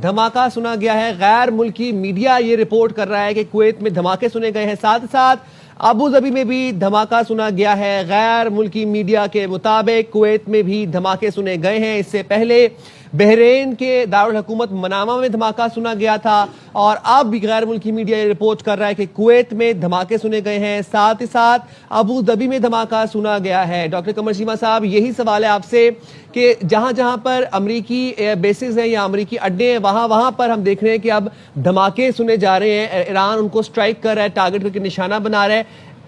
دھماکہ سنا گیا ہے. غیر ملکی میڈیا یہ رپورٹ کر رہا ہے کہ کویت میں دھماکے سنے گئے ہیں. ساتھ ساتھ ابو ظبی میں بھی دھماکہ سنا گیا ہے. غیر ملکی میڈیا کے مطابق کویت میں بھی دھماکے سنے گئے ہیں. اس سے پہلے بحرین کے دارالحکومت منامہ میں دھماکہ سنا گیا تھا اور اب بھی غیر ملکی میڈیا یہ رپورٹ کر رہا ہے کہ کویت میں دھماکے سنے گئے ہیں. ساتھ ہی ساتھ ابو ظبی میں دھماکہ سنا گیا ہے. ڈاکٹر قمر چیمہ صاحب، یہی سوال ہے آپ سے کہ جہاں جہاں پر امریکی بیسز ہیں یا امریکی اڈے ہیں وہاں پر ہم دیکھ رہے ہیں کہ اب دھماکے سنے جا رہے ہیں. ایران ان کو سٹرائک کر رہا ہے، ٹارگٹ کر کے نشانہ بنا رہا ہے.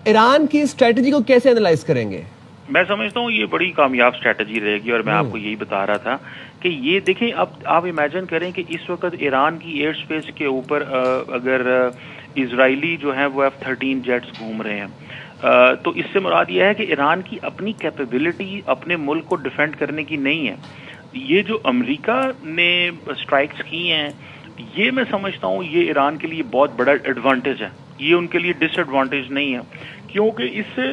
ایران کی اسٹریٹجی کو کیسے انالائز کریں گے؟ میں سمجھتا ہوں یہ بڑی کامیاب اسٹریٹجی رہے گی، اور میں آپ کو یہی بتا رہا تھا کہ یہ دیکھیں، اب آپ امیجن کریں کہ اس وقت ایران کی ایئر سپیس کے اوپر اگر اسرائیلی جو ہیں وہ F-13 جیٹس گھوم رہے ہیں، تو اس سے مراد یہ ہے کہ ایران کی اپنی کیپیبلٹی اپنے ملک کو ڈیفینڈ کرنے کی نہیں ہے. یہ جو امریکہ نے اسٹرائکس کی ہیں، یہ میں سمجھتا ہوں یہ ایران کے لیے بہت بڑا ایڈوانٹیج ہے. یہ ان کے لیے ڈس ایڈوانٹیج نہیں ہے، کیونکہ اس سے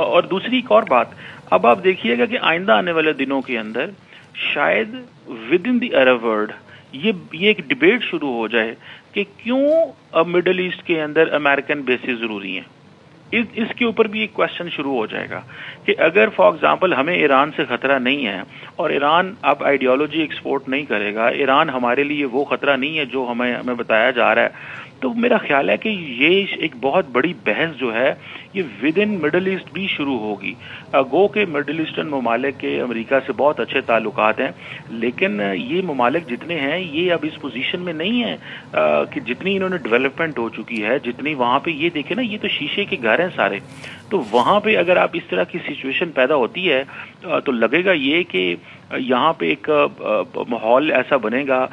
اور دوسری ایک اور بات، اب آپ دیکھیے گا کہ آئندہ آنے والے دنوں کے اندر شاید with in the Arab world یہ ایک ڈیبیٹ شروع ہو جائے کہ کیوں مڈل ایسٹ کے اندر امریکن بیسز ضروری ہیں. اس کے اوپر بھی ایک کوشچن شروع ہو جائے گا کہ اگر فار ایگزامپل ہمیں ایران سے خطرہ نہیں ہے اور ایران اب آئیڈیالوجی ایکسپورٹ نہیں کرے گا، ایران ہمارے لیے وہ خطرہ نہیں ہے جو ہمیں بتایا جا رہا ہے، تو میرا خیال ہے کہ یہ ایک بہت بڑی بحث جو ہے یہ ود ان مڈل ایسٹ بھی شروع ہوگی. گو کہ مڈل ایسٹرن ممالک کے امریکہ سے بہت اچھے تعلقات ہیں، لیکن یہ ممالک جتنے ہیں یہ اب اس پوزیشن میں نہیں ہیں کہ جتنی انہوں نے ڈیولپمنٹ ہو چکی ہے، جتنی وہاں پہ یہ دیکھیں نا، یہ تو شیشے کے گھر ہیں سارے. تو وہاں پہ اگر آپ اس طرح کی سچویشن پیدا ہوتی ہے تو لگے گا یہ کہ یہاں پہ ایک ماحول ایسا بنے گا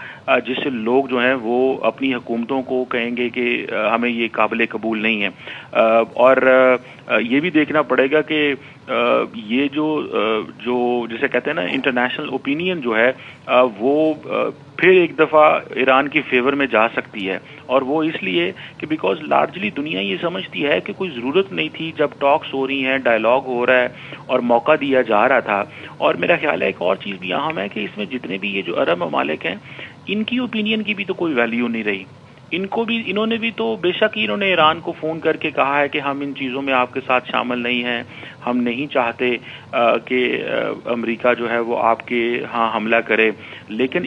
جس سے لوگ جو ہیں وہ اپنی حکومتوں کو کہیں گے کہ ہمیں یہ قابل قبول نہیں ہے. اور یہ بھی دیکھنا پڑے گا کہ یہ جو جسے کہتے ہیں نا انٹرنیشنل اوپینین جو ہے وہ پھر ایک دفعہ ایران کی فیور میں جا سکتی ہے. اور وہ اس لیے کہ بیکاز لارجلی دنیا یہ سمجھتی ہے کہ کوئی ضرورت نہیں تھی جب ٹاکس ہو رہی ہیں، ڈائلاگ ہو رہا ہے اور موقع دیا جا رہا تھا. اور میرا خیال ہے ایک اور چیز بھی اہم ہے کہ اس میں جتنے بھی یہ جو عرب ممالک ہیں ان کی اوپینین کی بھی تو کوئی ویلیو نہیں رہی. انہوں نے بھی تو بے شک انہوں نے ایران کو فون کر کے کہا ہے کہ ہم ان چیزوں میں آپ کے ساتھ شامل نہیں ہیں، ہم نہیں چاہتے کہ امریکہ جو ہے وہ آپ کے ہاں حملہ کرے، لیکن